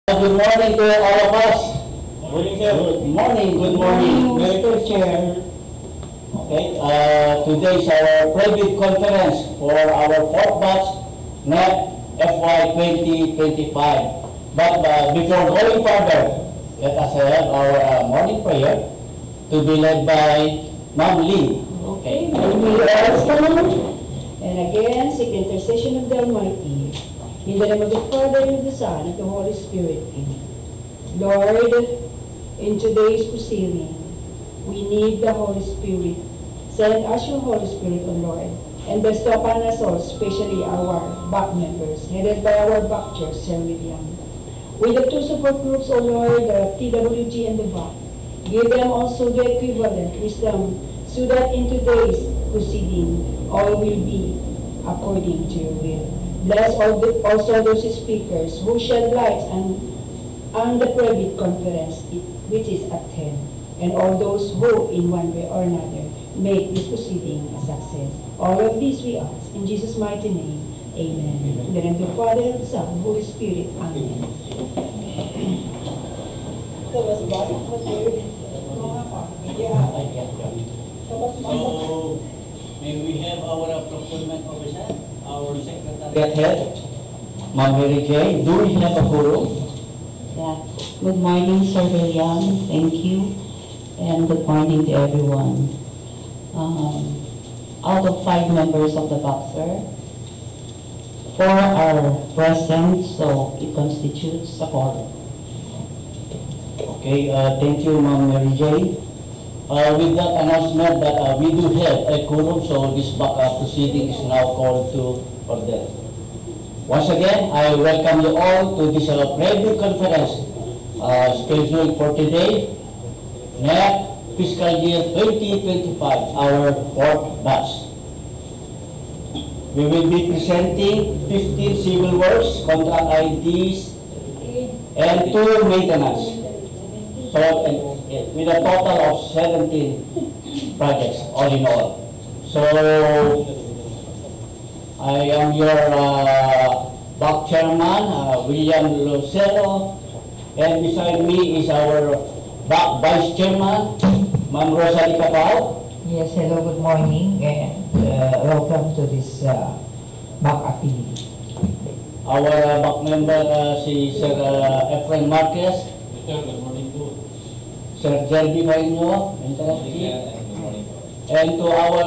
Good morning to all of us. Good morning, good morning. Very good, Chair. Okay, today is our preview conference for our fourth batch NEP FY 2025. But before going further, let us have our morning prayer to be led by Ma'am Lee. Okay, we all stand. And again, seek the intercession of the Almighty. In the name of the Father, and of the Son, and of the Holy Spirit. Amen. Lord, in today's proceeding, we need the Holy Spirit. Send us your Holy Spirit, O Lord, and bestow upon us all, especially our back members, headed by our back chair, Sir William. With the two support groups, O Lord, the TWG and the back, give them also the equivalent wisdom, so that in today's proceeding, all will be according to your will. Bless also those speakers who shed light on the private conference, which is at 10, and all those who, in one way or another, make this proceeding a success. All of this we ask in Jesus' mighty name. Amen. In the name of the Father, and of the Son, and Holy Spirit. Amen. So, may we have our procurement officer, our secretary head, Ma'am Mary Jane. Do we have a quorum? Yeah. Good morning, Sir William. Thank you. And good morning to everyone. Out of 5 members of the Boxer, 4 are present, so it constitutes a quorum. Okay, thank you, Ma'am Mary Jane. With that announcement that we do have a quorum, so this proceeding is now called to order. Once again, I welcome you all to this preview conference scheduled for today, NEP fiscal year 2025, our fourth batch. We will be presenting 15 civil works, contract IDs, and 2 maintenance. So, with a total of 17 projects, all in all. So, I am your back chairman, William Lucero, and beside me is our back vice chairman, Ma'am Rosalie Capao. Yes, hello, good morning, and welcome to this back activity. Our back member, si Sir Efren Marquez. Good morning to Sir Jerby Maino, and to our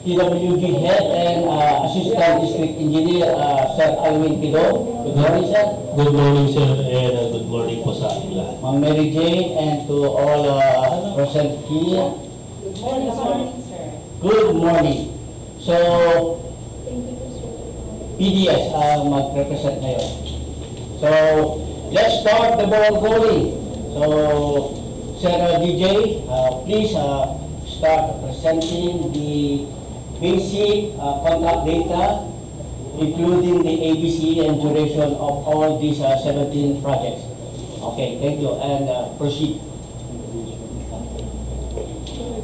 TWG head and assistant district engineer, Sir Alwin Pido. Good morning, sir. Good morning, sir, and good morning po sa ating lahat. Ma'am Mary Jane, and to all present here. Good morning, sir. Good morning. So, PDS mag-represent ngayon. So, let's start the ball rolling. So, Sir DJ, please start presenting the basic contract data, including the ABC and duration of all these 17 projects. Okay, thank you, and proceed.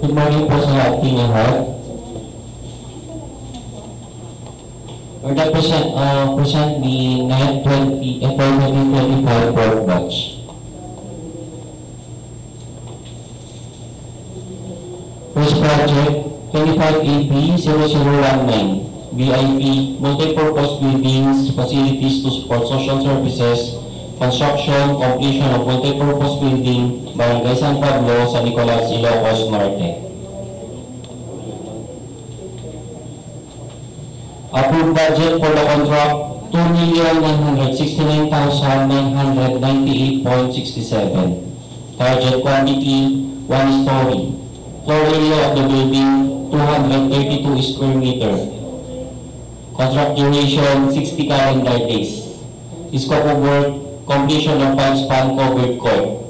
Good morning po sa ating lahat. We're going to present the NEP 2025 fourth batch. First project, 25AP0019, BIP, multi-purpose buildings, facilities to support social services, construction, completion of multi-purpose building, Barangay San Pablo, San Nicolas, Ilocos Norte. Approved budget for the contract, 2,969,998.67. Target quantity, 1 story. Floor area of the building, 232 square meter. Contract duration, 60 calendar days. Scope of work, completion of 5-span covered court.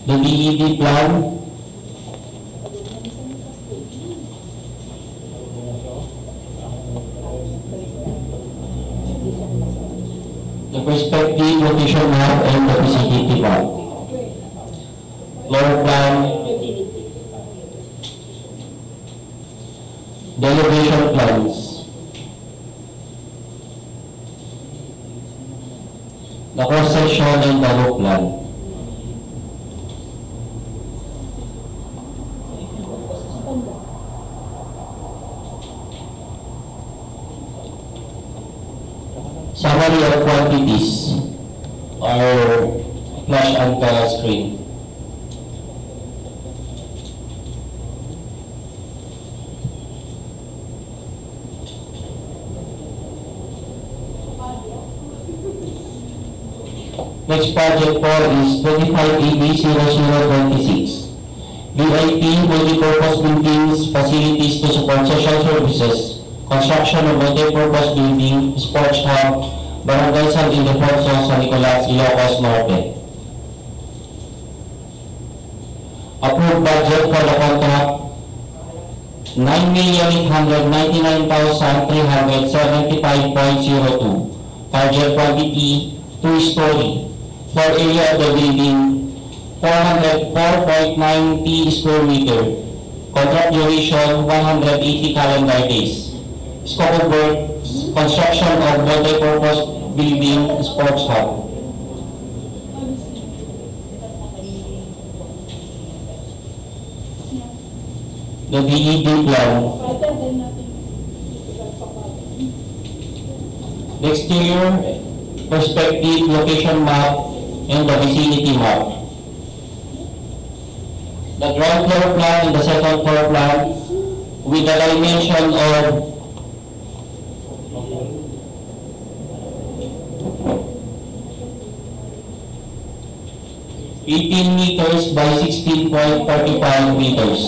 The DED plan, the perspective, location map, and the feasibility map. Floor plan, elevation plans. The cross-section and the roof plan. Summary of quantities are flashed on the screen. Next project 4 is 25AB0026. VIP multipurpose buildings, facilities to support social services, construction of multipurpose building, sports hub, Barangay San Ildefonso, San Nicolas, Ilocos Norte. Approved budget for the contract 9,899,375.02. Target quantity 2-story. Floor area of the building 404.90 square meter. Contract duration 180 calendar days. Scope of works, construction of multi-purpose building, sports hub. The DED plan. The exterior perspective location map and the vicinity map. The ground floor plan and the second floor plan with the dimension of 18 meters by 16.45 meters.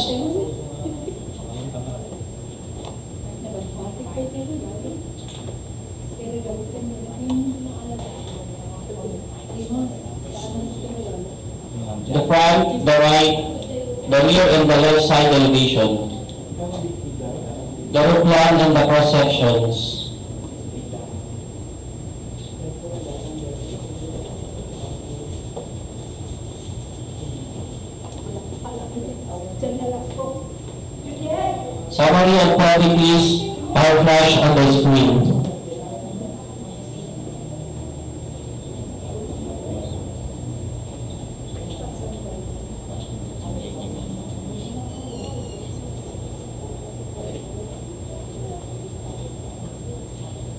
The front, the right, the rear and the left side elevation. The roof plan and the cross sections. Summary of quantities are flashed on the screen.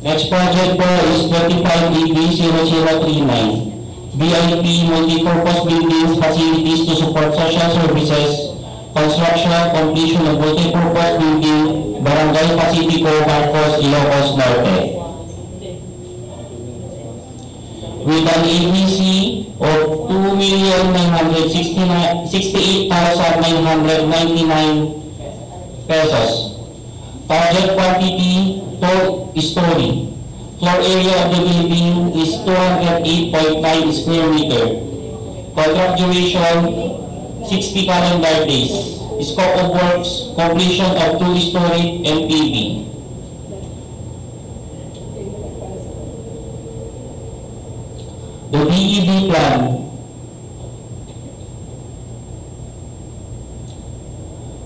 Next project po is 25AB0039. VIP multipurpose buildings, facilities to support social services, construction, completion of multipurpose building, Barangay Pacifico, Marcos, Ilocos Norte. With an ABC of 2,968,999 pesos. Target quantity 2-story. Floor area of the building is 208.9 square meter. Contract duration 60 calendar days. Scope of works, completion of 2-story MPB. The DED plan.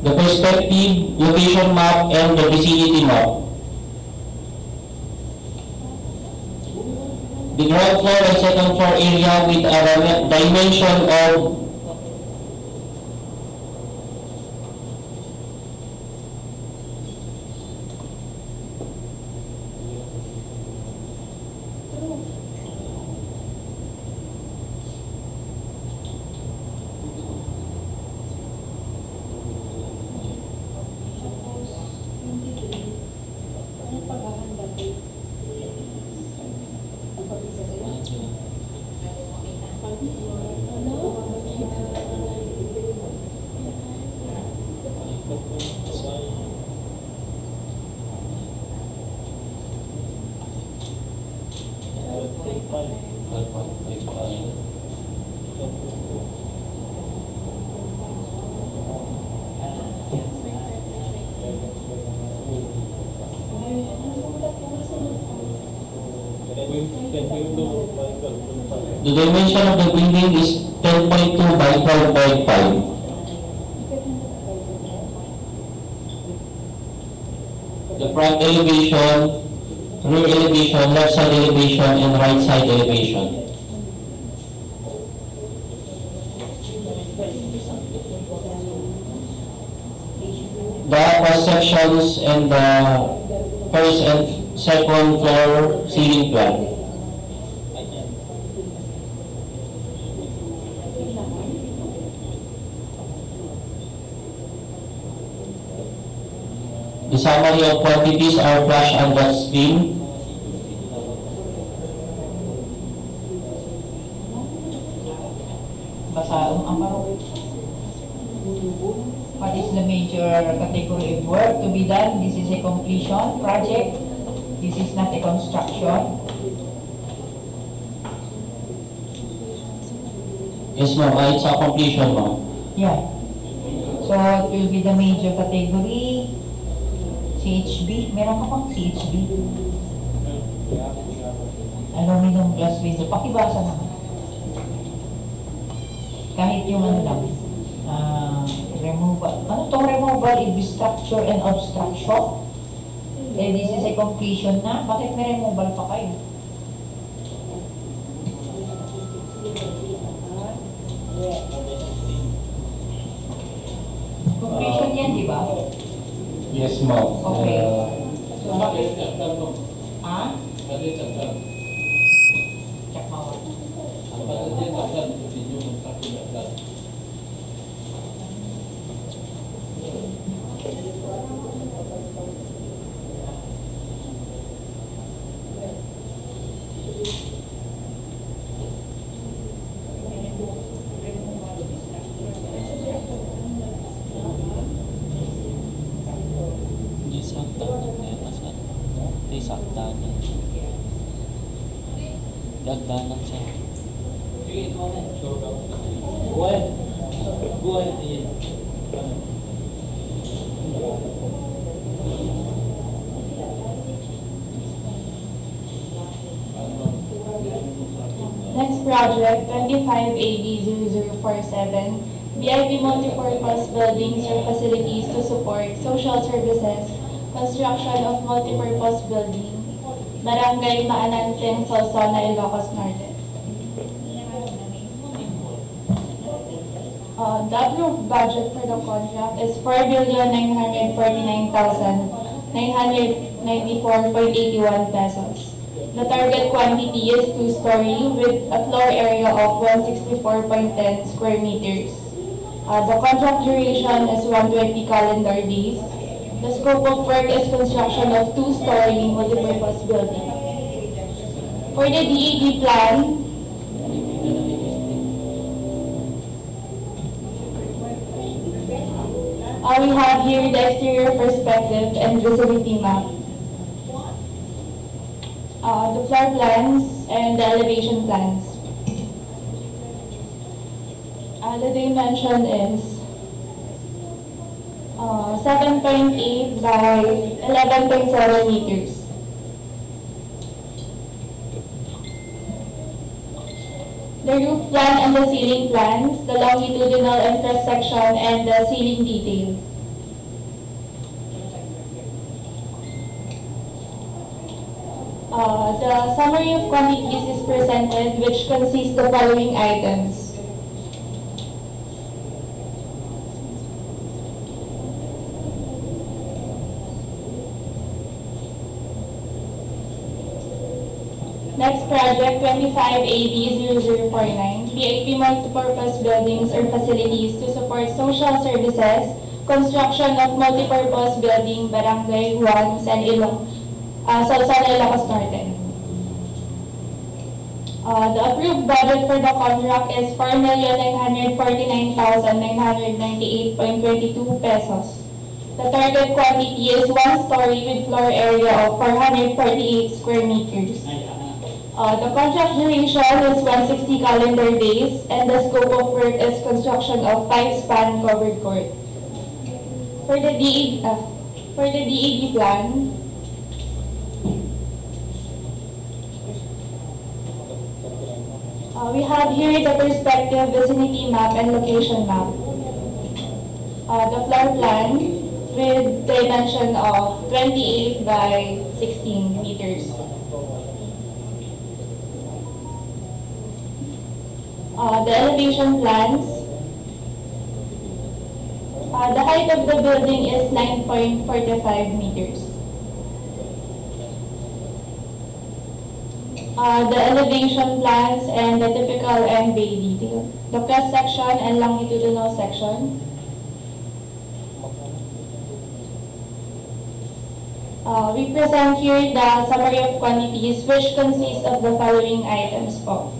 The perspective, location map, and the vicinity map. The ground floor and second floor area with a dimension of 5. The dimension of the building is 10.2 by 12.5. front elevation, rear elevation, left side elevation, and right side elevation. The cross sections and the first and second floor ceiling plan. The summary of quantities are flashed on the screen. What is the major category of work to be done? This is a completion project. This is not a construction. Yes, ma'am. It's a completion, ma'am. Yeah. So it will be the major category. CHB. Meron ka pang CHB? Aluminum glass window. Pakibasa naman. Kahit yung ano lang. Removal. Ano to removal? Structure and obstruction. Eh, this is a completion na. Bakit may removal pa kayo? Completion yan, di ba? Yes, ma'am. Okay. So, bakit? Ha? Check mo. Dagdanan siya. Next project, 25AD0047, VIP multipurpose buildings or facilities to support social services, construction of multipurpose building, Barangay Maananteng, Salsona, Ilocos Norte. The approved budget for the contract is 4,949,994.81 pesos. The target quantity is 2-story with a floor area of 164.10 square meters. The contract duration is 120 calendar days. The scope of work is construction of 2-story multipurpose building. For the DAD plan, we have here the exterior perspective and visibility map, the floor plans, and the elevation plans. The dimension is 7.8 by 11.7 meters. The roof plan and the ceiling plans, the longitudinal and cross section, and the ceiling detail. The summary of quantities is presented, which consists the following items. Next project, 25AD0049, VIP multipurpose buildings or facilities to support social services, construction of multipurpose building, Barangay Juan, Salsona, Ilocos Norte. The approved budget for the contract is 4,949,998.22 pesos. The target quantity is 1-story with floor area of 448 square meters. The contract duration is 160 calendar days, and the scope of work is construction of 5-span covered court. For the DAD plan, we have here the perspective, vicinity map, and location map. The floor plan, with dimension of 28 by 16 meters. The elevation plans. The height of the building is 9.45 meters. The elevation plans and the typical and bay detail. The cross section and longitudinal section. We present here the summary of quantities, which consists of the following items po.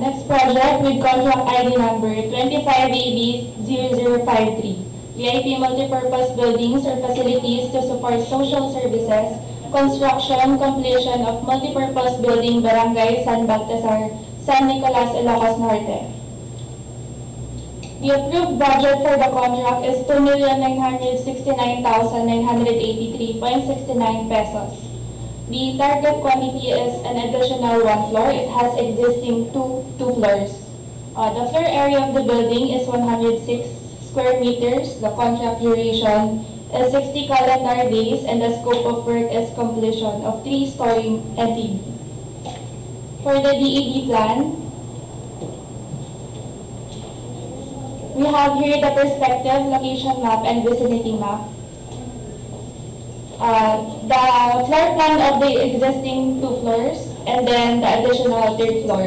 Next project with contract ID number 25AB0053. VIP multipurpose buildings or facilities to support social services, construction, completion of multipurpose building, Barangay San Baltasar, San Nicolas, Ilocos Norte. The approved budget for the contract is 2,969,983.69 pesos. The target quantity is an additional 1 floor. It has existing two floors. The floor area of the building is 106 square meters. The contract duration is 60 calendar days, and the scope of work is completion of 3-story MPB. For the DED plan, we have here the perspective, location map, and vicinity map. The floor plan of the existing 2 floors, and then the additional 3rd floor.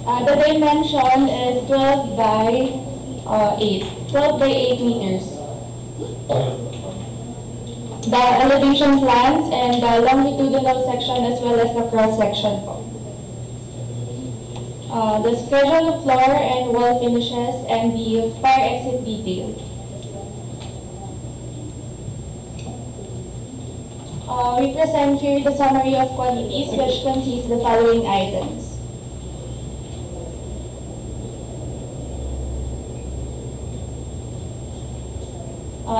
The dimension is 12 by 8 meters. The elevation plans and the longitudinal section as well as the cross section. The schedule of floor and wall finishes and the fire exit detail. We present here the summary of quantities, which consists the following items.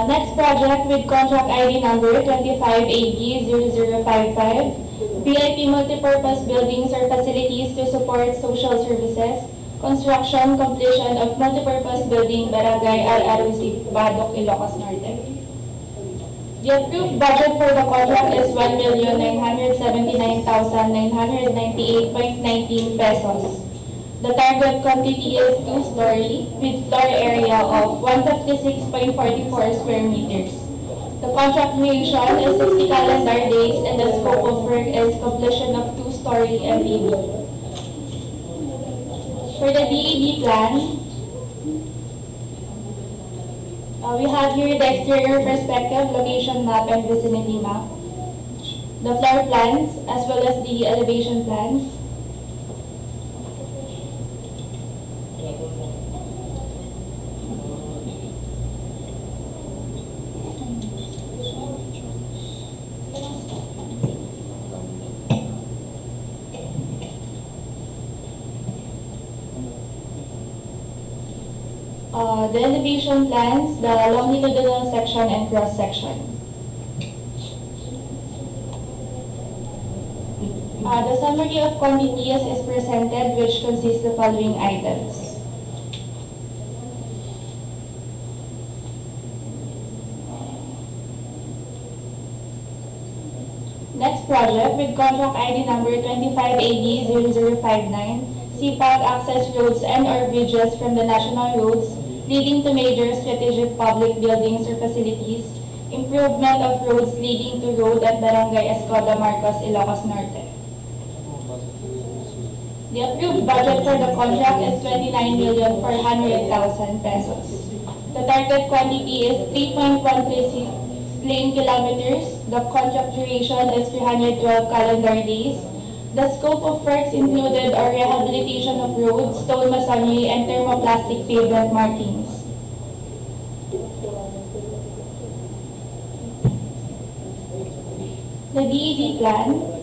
Next project with contract ID number 25AB0055, VIP multipurpose buildings or facilities to support social services, construction, completion of multipurpose building, Barangay RRC, Badok, Ilocos Norte. The approved budget for the contract is 1,979,998.19 pesos. The target quantity is 2-story with floor area of 156.44 square meters. The contract duration is 60 calendar days, and the scope of work is completion of 2-story MPB. For the DED plan, we have here the exterior perspective, location map, and vicinity map. The floor plans as well as the elevation plans. The elevation plans, the longitudinal section, and cross section. The summary of quantities is presented, which consists the following items. Next project with contract ID number 25AB0059, CPAG access roads and or bridges from the national roads leading to major strategic public buildings or facilities, improvement of roads leading to road at Barangay Escoda Marcos, Ilocos Norte. The approved budget for the contract is 29,400,000 pesos. The target quantity is 3.136 lane kilometers. The contract duration is 312 calendar days. The scope of works included are rehabilitation of roads, stone masonry, and thermoplastic pavement markings. The DED plan.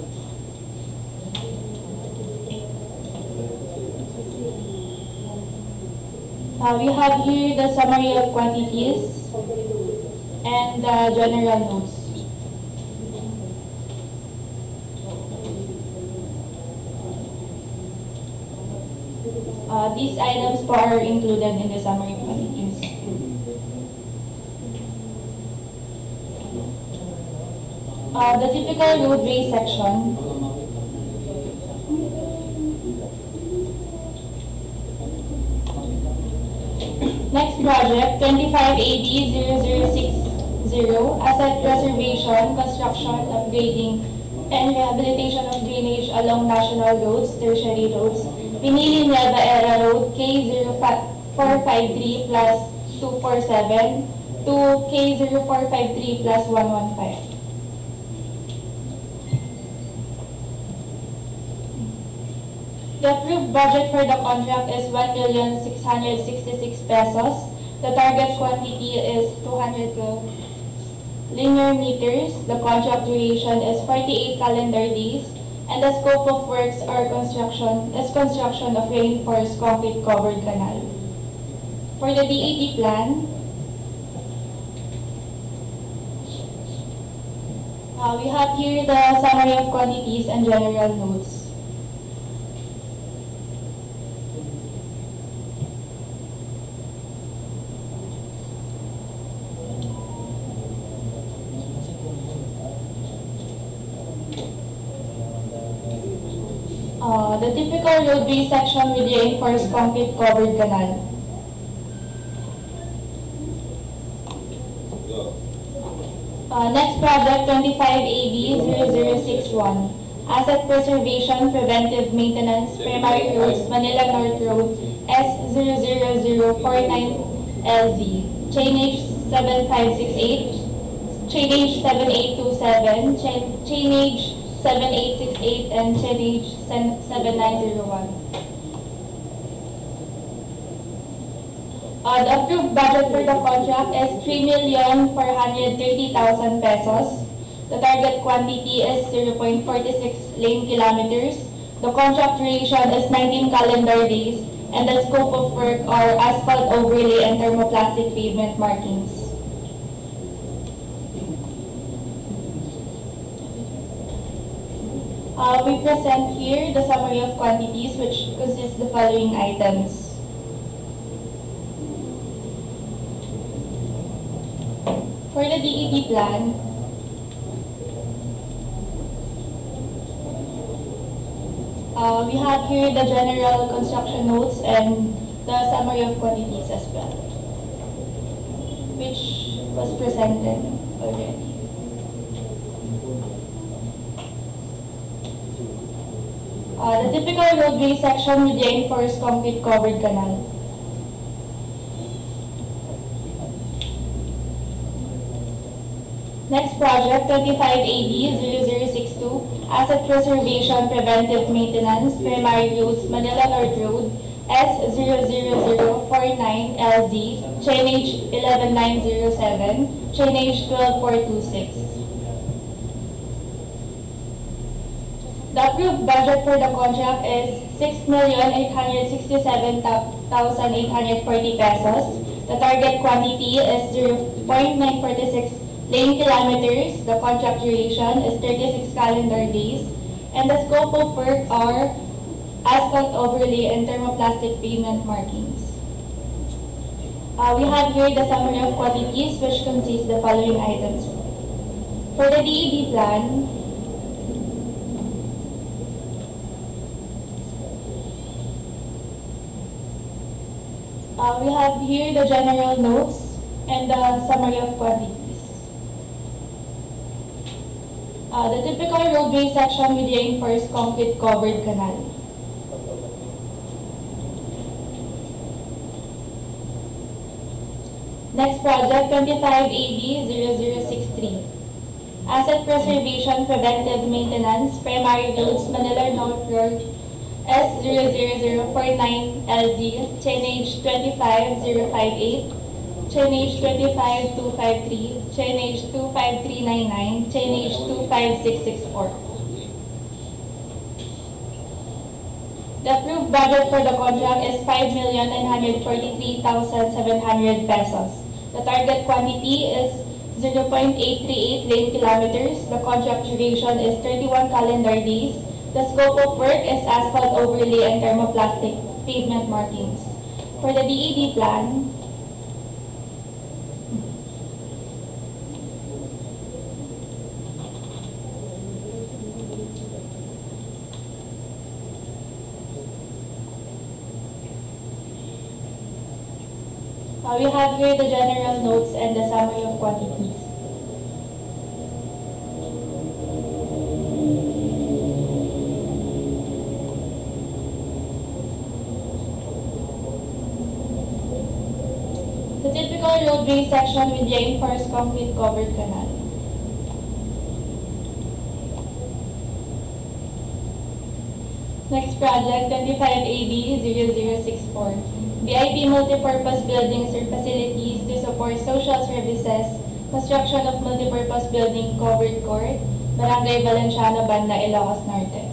We have here the summary of quantities and the general notes. These items po are included in the summary quantities. The typical roadway section. Next project, 25AD0060, Asset Preservation, Construction, Upgrading, and Rehabilitation of Drainage along National Roads, Tertiary Roads, Pinili Nueva Era Road, K0453 plus 247 to K0453 plus 115. The approved budget for the contract is 1,666 pesos. The target quantity is 212 linear meters. The contract duration is 48 calendar days. And the scope of works or construction of reinforced concrete covered canal. For the DAT plan, we have here the summary of quantities and general notes. The typical roadway section with reinforced concrete covered canal. Next project, 25AD0061. Asset Preservation, Preventive Maintenance, Primary Roads, Manila North Road, S00049LZ. Chainage 7568, chainage 7827, chainage 7868, and chainage 7901. The approved budget for the contract is 3,430,000 pesos. The target quantity is 0.46 lane kilometers. The contract duration is 19 calendar days, and the scope of work are asphalt overlay and thermoplastic pavement markings. We present here the summary of quantities, which consists the following items. For the DET plan, we have here the general construction notes and the summary of quantities as well, which was presented already. The typical roadway section with reinforced concrete covered canal. Next project, 25AD0062, Asset Preservation, Preventive Maintenance, Primary Roads, Manila North Road, S00049LZ, chainage 11907, chainage 12426. The approved budget for the contract is 6,867,840 pesos. The target quantity is 0.946 lane kilometers. The contract duration is 36 calendar days. And the scope of work are asphalt overlay and thermoplastic pavement markings. We have here the summary of quantities, which consists the following items. For the DED plan, we have here the general notes and the summary of quantities. The typical roadway section with reinforced concrete covered canal. Next project, 25AD0063. Asset Preservation, Preventive Maintenance, Primary Roads, Manila North Road, S00049LZ, chainage 25058, chainage 25253, chainage 25399, chainage 25664. The approved budget for the contract is 5,943,700 pesos. The target quantity is 0.838 lane kilometers. The contract duration is 31 calendar days. The scope of work is asphalt overlay and thermoplastic pavement markings. For the DED plan, we have here the general notes and the summary of quantities. The typical roadway section with reinforced concrete covered canal. Next project, 25AB0064. BIP multipurpose buildings or facilities to support social services, construction of multipurpose building covered court, Barangay Valenciano, Banda, Ilocos Norte.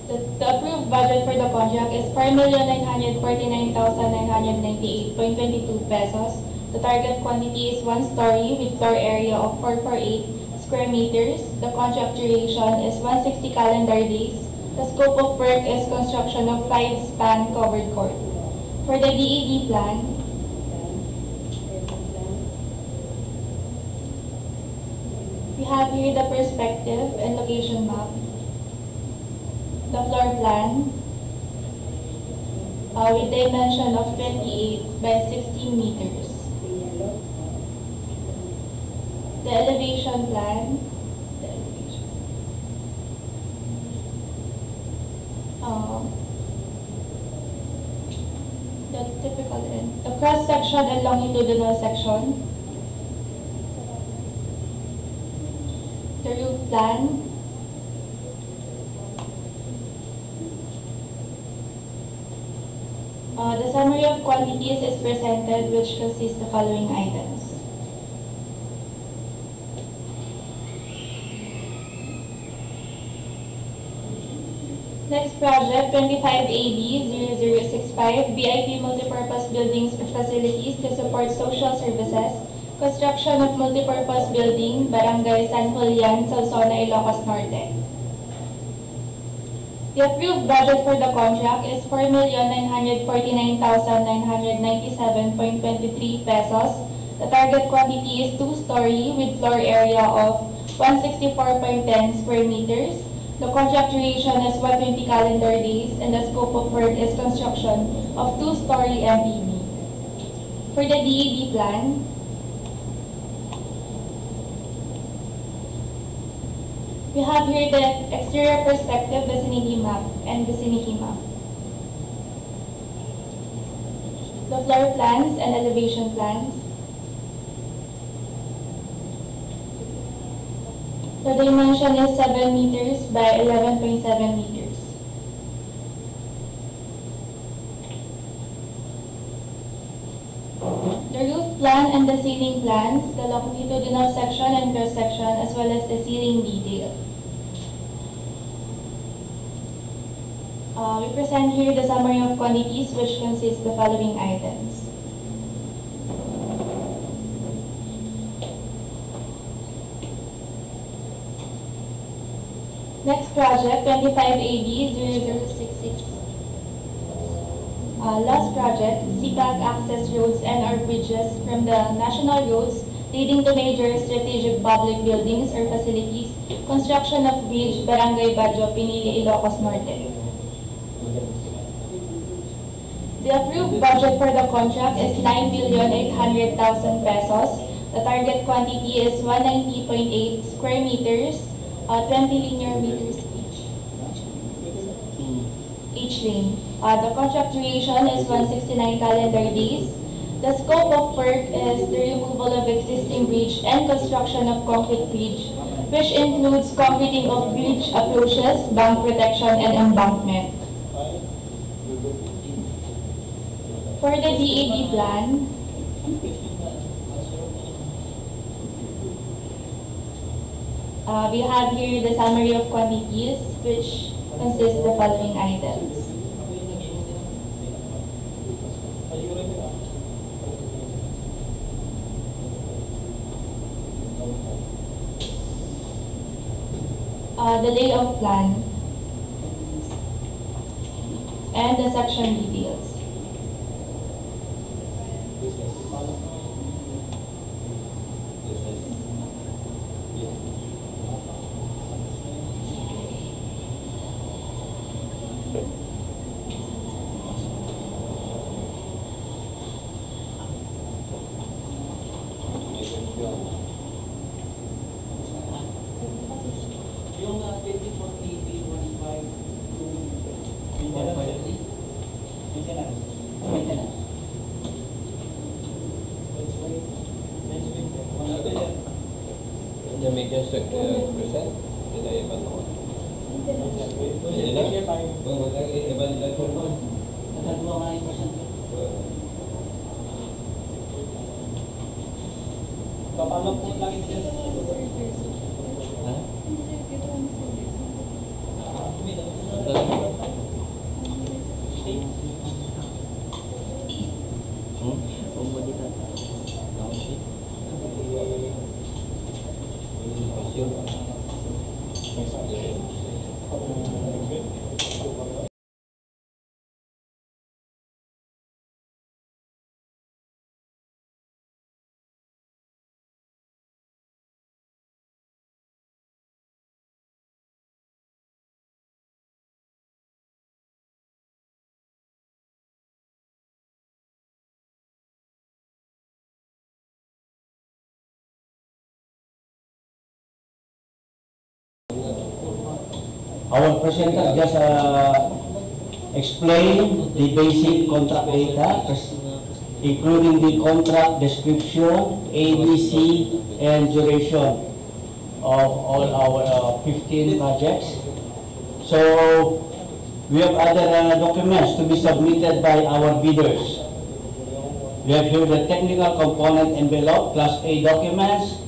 The approved budget for the contract is 4,949,998.22 pesos. The target quantity is 1 story with floor area of 448 square meters. The contract duration is 160 calendar days. The scope of work is construction of 5-span covered court. For the DED plan, we have here the perspective and location map, the floor plan with dimension of 28 by 16 meters. The elevation plan, the typical end, the cross section and longitudinal section, the roof plan, the summary of quantities is presented, which consists the following items. Next project, 25AB0065, BIP multipurpose buildings or facilities to support social services, construction of multipurpose building, Barangay San Julian, Salsona, Ilocos Norte. The approved budget for the contract is 4,949,997.23 pesos. The target quantity is 2-story with floor area of 164.10 square meters. The contract duration is 120 calendar days, and the scope of work is construction of 2-story MPB. For the DED plan, we have here the exterior perspective vicinity map and vicinity map, the floor plans and elevation plans. The dimension is 7 meters by 11.7 meters. The roof plan and the ceiling plans, the longitudinal section and cross section, as well as the ceiling detail. We present here the summary of quantities, which consists the following items. Next project, 25AB0066. Last project, CPAC access roads and or bridges from the national roads leading to major strategic public buildings or facilities, construction of bridge, Barangay Badjo, Pinili, Ilocos Norte. The approved budget for the contract is 9,800,000 pesos. The target quantity is 190.8 square meters, 20 linear meters each lane. The contract duration is 169 calendar days. The scope of work is the removal of existing bridge and construction of concrete bridge, which includes concreting of bridge approaches, bank protection, and embankment. For the DED plan, we have here the summary of quantities, which consists the following items. The layout plan. and the section details. Yung 2040, The major percent, sila iba naman. Sila? Iba nila po naman. Nagagawa nga yung percent. Paano po lang ito? Ha? Our presenter just explained the basic contract data, including the contract description, ABC, and duration of all our 15 projects. So we have other documents to be submitted by our bidders. We have here the technical component envelope, Class A documents,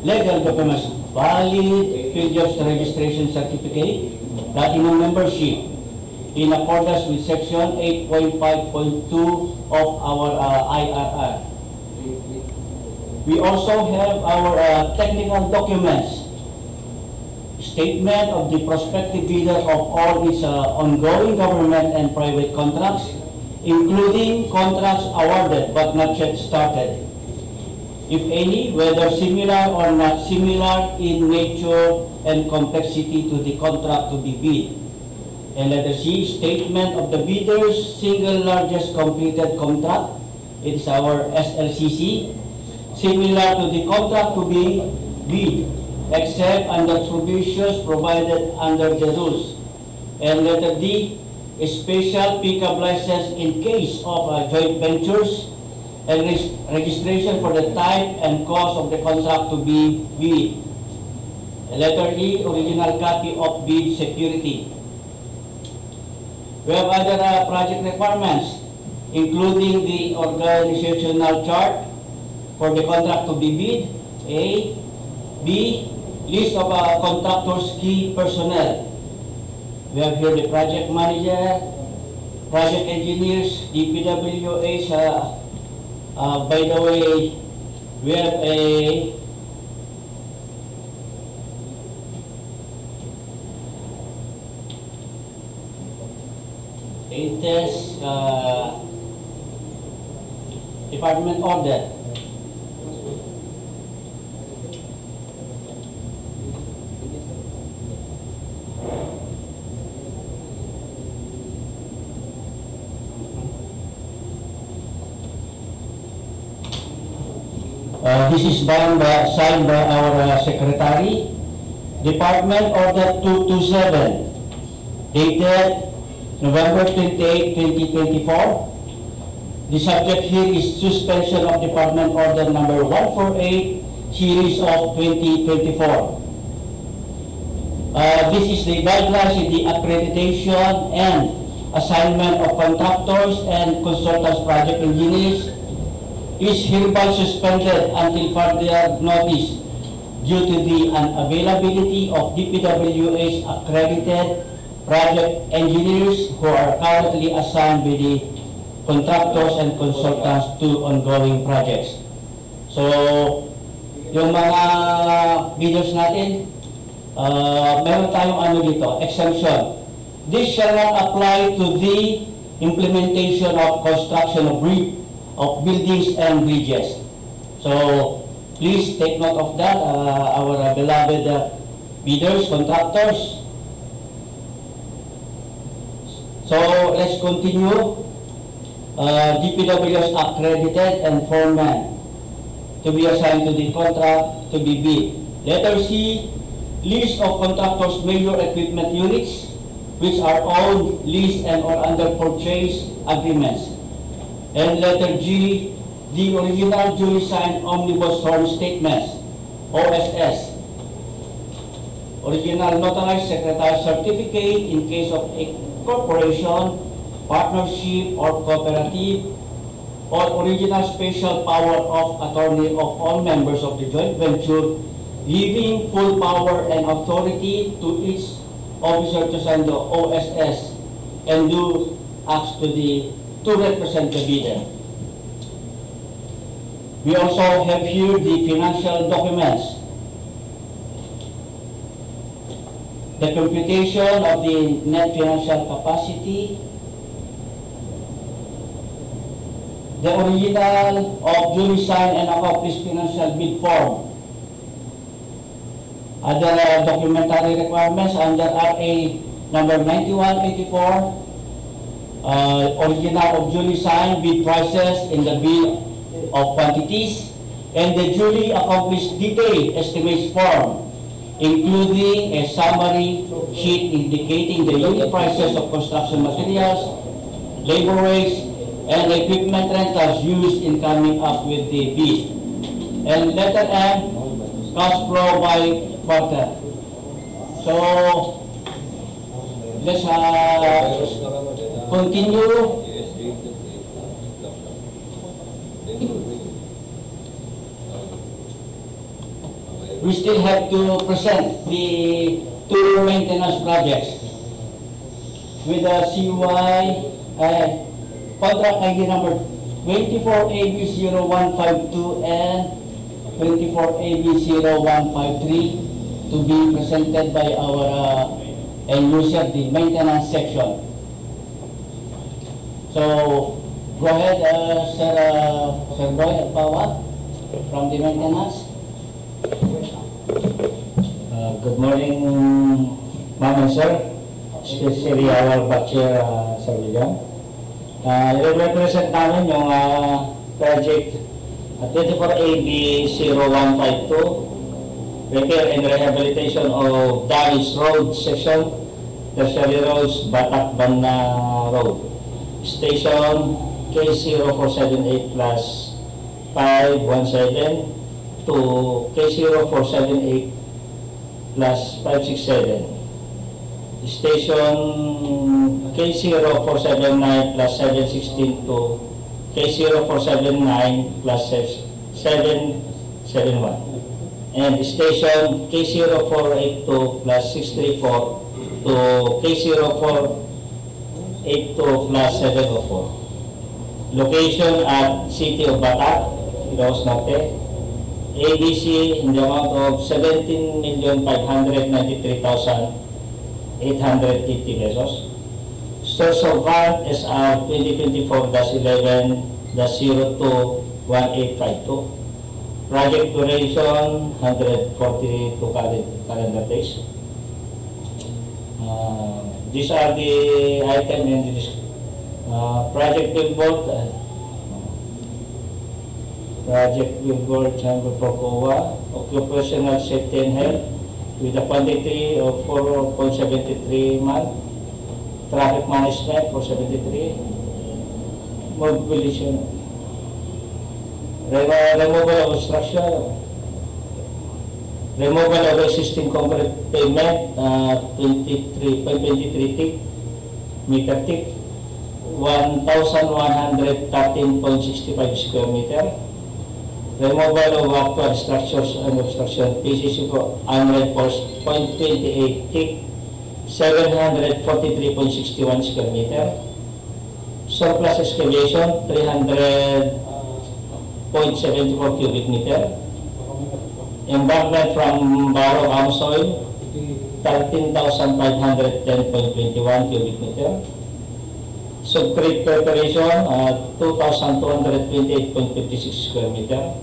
legal documents, valid Field registration certificate, platinum membership, in accordance with section 8.5.2 of our IRR. We also have our technical documents, statement of the prospective bidder of all its ongoing government and private contracts, including contracts awarded but not yet started, if any, whether similar or not similar in nature and complexity to the contract to be bid. And letter C, statement of the bidder's single largest completed contract. It is our SLCC, similar to the contract to be bid, except under provisions provided under the rules. And letter D, a special pickup license in case of joint ventures, and registration for the type and cost of the contract to be bid. Letter E, original copy of bid security. We have other project requirements, including the organizational chart for the contract to be bid, A. B, list of contractors' key personnel. We have here the project manager, project engineers, DPWH. By the way, we have a test department order. This is signed by our secretary. Department Order 227, dated November 28, 2024. The subject here is suspension of Department Order number 148, series of 2024. This is the guidelines in the accreditation and assignment of contractors and consultants project engineers is hereby suspended until further notice due to the unavailability of DPWH accredited project engineers who are currently assigned by the contractors and consultants to ongoing projects. So, yung mga bidders natin, meron tayong ano dito, exemption. This shall not apply to the implementation of construction of buildings and bridges. So please take note of that, our beloved bidders, contractors. So let's continue. DPW's accredited and foreman to be assigned to the contract to be bid. Letter C, list of contractors' major equipment units which are owned, leased, and or under purchase agreements. And letter G, the original duly signed omnibus sworn statements, OSS. Original notarized secretary certificate in case of a corporation, partnership, or cooperative, or original special power of attorney of all members of the joint venture, giving full power and authority to its officer to sign the OSS and do acts to represent the bidder. We also have here the financial documents. The computation of the net financial capacity, the original of duly signed and accomplished financial bid form. Other documentary requirements under RA number 9184, original of duly signed bid prices in the bill of quantities, and the duly accomplished detailed estimates form, including a summary sheet indicating the unit prices of construction materials, labor rates, and equipment rentals used in coming up with the bid. And letter M, cash flow by quarter. So, let's continue. We still have to present the two maintenance projects with the CY contract ID number 24AB0152 and 24AB0153 to be presented by our end user, the maintenance section. So, go ahead, Sir Boy Pawa from the maintenance. Good morning, ma'am and sir, especially our batcher, Sir William. I-represent namin yung project 24AB0152, repair and rehabilitation of damaged road section, tertiary roads, Batak-Banna Road. Station K0478 plus 517 to K0478 plus 567. Station K0479 plus 716 to K0479 plus 771. And station K0482 plus 634 to K0482 plus 704. Location at City of Batak, Ilocos Norte. ABC in the amount of 17,593,880 pesos. Source of fund SR 2024-11-02-1852. Project duration 142 calendar days. These are the items in this project billboard. Project billboard chamber for COA, occupational safety and health with a quantity of 4.73 month, traffic management for 73, mobilization, removal of obstruction, removal of existing concrete pavement, 23.23 meter thick, 1,113.65 square meter. Removal of actual structures and obstruction, PCC for unread force 0.28 thick, 743.61 square meter. Surplus excavation 300.74 cubic meter. Embankment from Barrow Soil 13,510.21 cubic meter. Subcrete preparation, 2,228.56 square meter.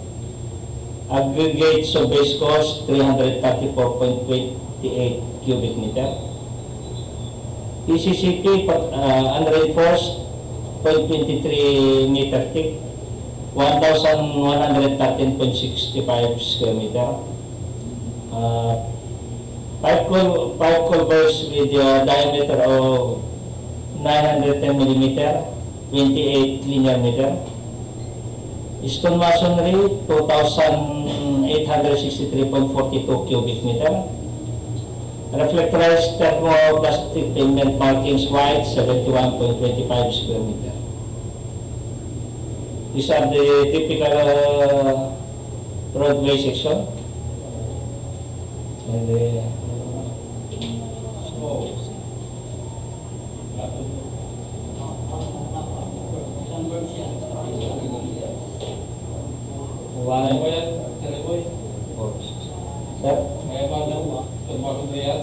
Aggregate sub-base cost, 334.28 cubic meter. PCCP, unreinforced, 0.23 meter thick, 1,113.65 square meter. Pipe culverts with diameter of 910 millimeter, 28 linear meter. Stone masonry, 2,863.42 cubic meter. Reflectorized thermoplastic pavement markings white, 71.25 square meter. These are the typical roadway section. And one, sir?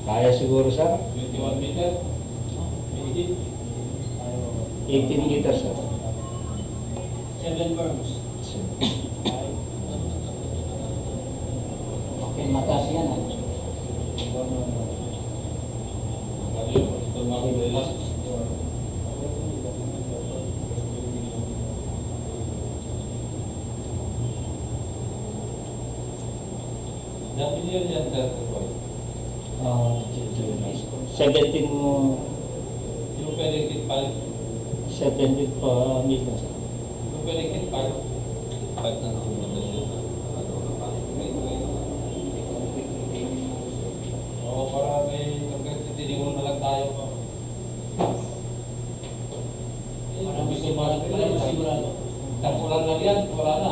Kaya siguro, sir? 21 meter. 18 meters, sir. 7 berms. Okay, mataas yan. Dapat yun yan, sir. 17 Yung pwedeng kitpal. 17 meters, sir. Yung pwedeng kitpal. Pag na nakumunod na oo, para may pagkatitinigol na lang tayo pa. Parang gusto malang pala, sigurado. Tampulan lang yan, wala na.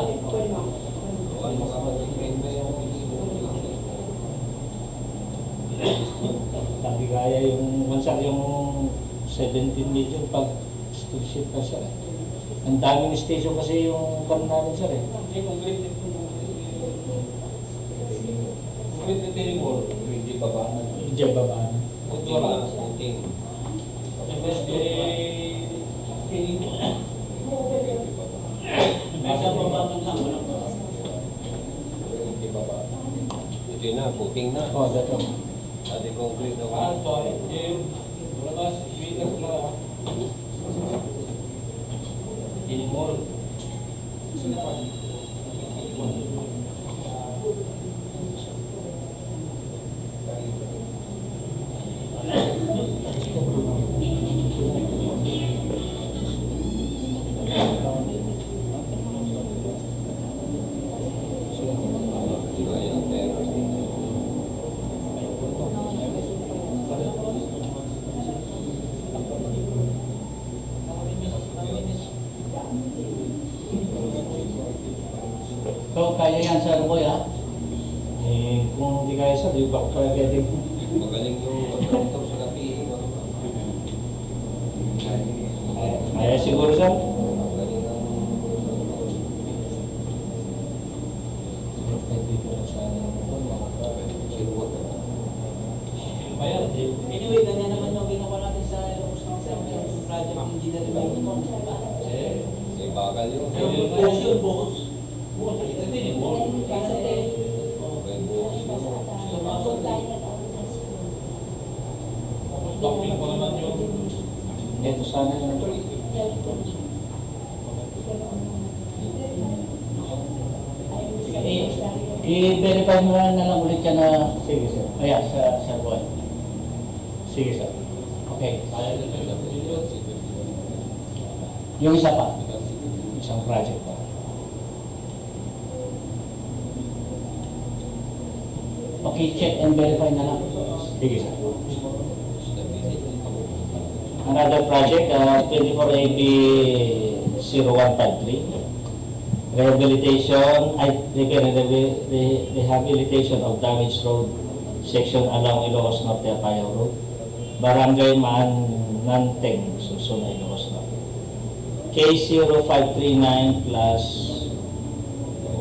Sabi kaya yung mansar yung 17 meter pag station ka, sir. Ang daming station kasi yung kan namin, sir. Hindi, concrete na tinigol. Hindi pa ba? Hindi ba ba? Kunti ba? Kunti. First day, Nasa bababang lang, walang ba? hindi pa ba? Ito na, puting na. Oh, dato. Ate concrete na ba? Ito, labas, meters na. Tinigol. So, kaya yan, Sir Boy, ha? Eh, kung hindi kaya, sir, di ba kaya pwede? Magaling yung contractor sa kapi. Kaya siguro, sir. Magaling ang Anyway, ganyan naman yung ginawa natin sa project engineering. may bakal yun. Bukas yun, bukas. Bukas, ito din, bukas. May buhos yun. Bakit ko naman yun? Ito sana yung I-verify mo na lang ulit yan na sige, sir. kaya sa Sir Boy. Sige, sir. Okay. Yung isa pa. Isang project pa. Okay, check and verify na lang. Sige, sir. Another project, 24AB 0153. Rehabilitation of damaged road section along Ilocos Norte, Apayao Road. Barangay Mananteng, Susunod, Ilocos Norte. K0539 plus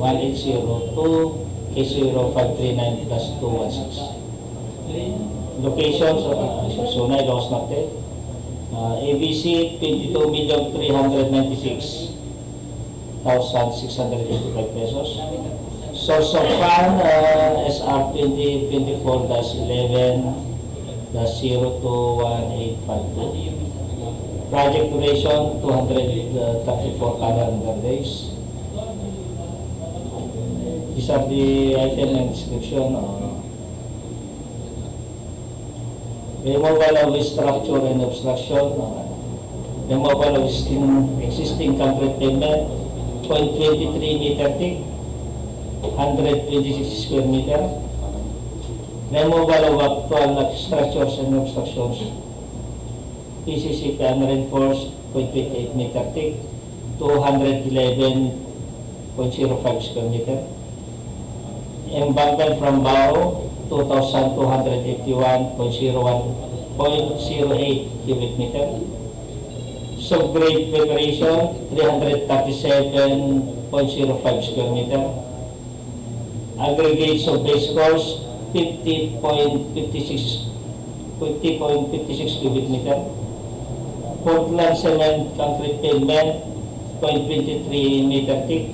1802 K0539 plus 216. Locations, Sunay, Ilocos Norte. ABC, 22,396,685 pesos. Source of fund, SR 2024-11-02185. Project duration, 234 calendar days. These are the item and description. Removal of structure and obstruction. Removal of existing concrete pavement, 0.23 meter thick, 126 square meter. Removal of actual structures and obstructions. PCCP unreinforced, 0.28 meter thick, 211.05 square meter. Embankment from Bao, 2,281.08 cubic meter. Subgrade preparation, 337.05 square meter. Aggregates of base course, 50.56 cubic meter. Portland cement concrete pavement, 0.23 meter thick,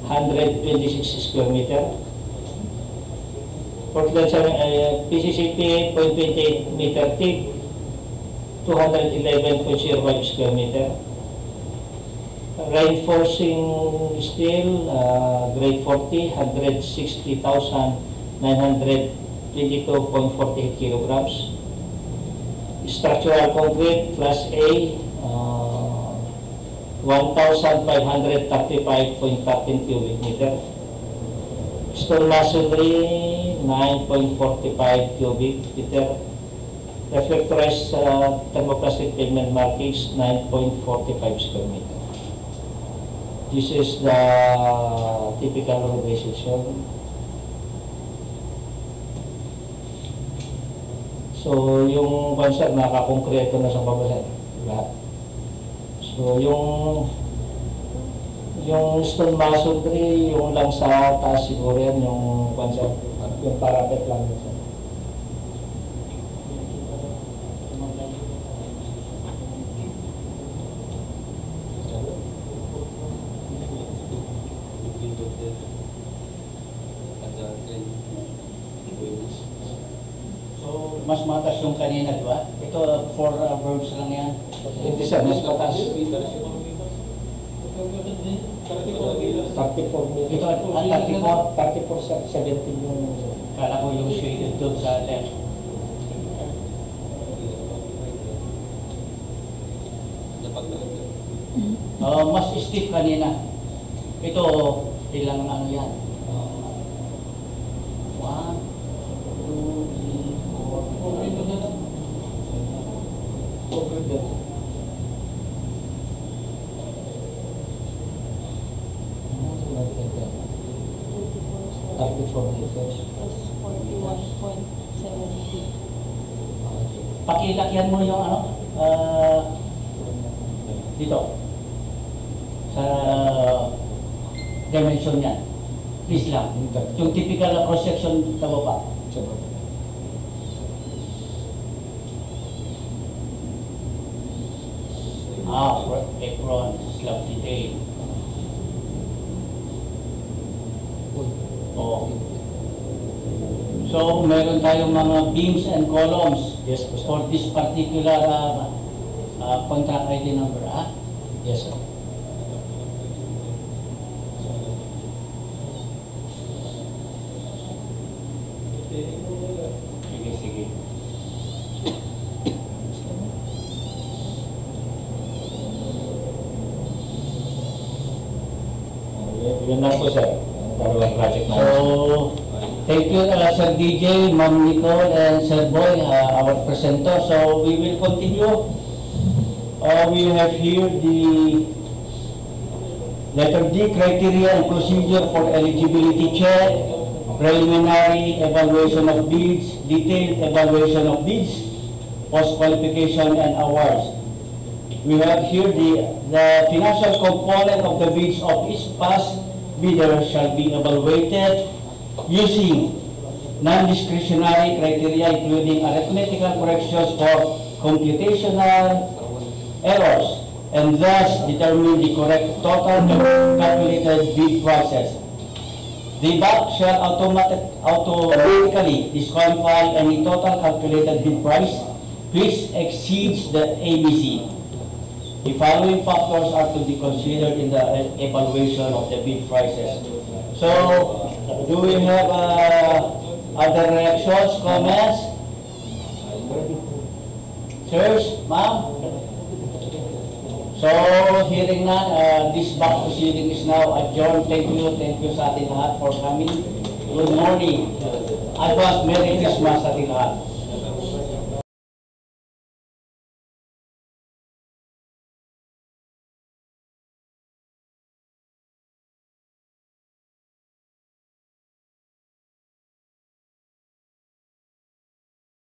126 square meter. Portland cement PCCP, 0.28 meter thick, 211.05 square meter. Reinforcing steel, grade 40, 160,922.48 kilograms. Structural concrete, class A, 1,535.13 cubic meter. Stone masonry, 9.45 cubic meter. Reflectorized thermoplastic pavement markings, 9.45 square meter. This is the typical organization. So, yung bansa nakakongkreto na sa babasa. Lahat. So, yung stone masonry, yung lang sa taas siguro yan, yung bansa. Yung parapet lang. So, mas matas yung kanina, di ba? Ito, 4 verbs lang yan. Hindi sir, mas mataas. 34 Ito, 34, 17 yung... kala ko yung shaded doon sa left. Mas stiff kanina. Ito, ilang ano yan? 1, 2, 3, 4, 4. Pakilakyan mo yung ano, dito, sa dimension niya. Please lang. Yung typical na cross-section sa baba. Apron, slab detail. Oh. So, meron tayong mga beams and columns. Yes, po, sir. For this particular contract ID number, Yes, sir. Sige. Yun lang po, sir. Dalawang project na. So, thank you, Sir DJ, Ma'am Nicole, and Sir Boy, our presenter. So, we will continue. We have here the letter D, criteria and procedure for eligibility check, preliminary evaluation of bids, detailed evaluation of bids, post-qualification and awards. We have here the financial component of the bids of each past bidder shall be evaluated using non-discretionary criteria including arithmetical corrections for computational errors and thus determine the correct total calculated bid prices. The BAC shall automatically disqualify any total calculated bid price which exceeds the ABC. The following factors are to be considered in the evaluation of the bid prices. So, do we have other reactions, comments? Sirs, ma'am? So, hearing none, this back proceeding is now adjourned. Thank you sa ating lahat for coming. Good morning. Advance Merry Christmas sa ating lahat.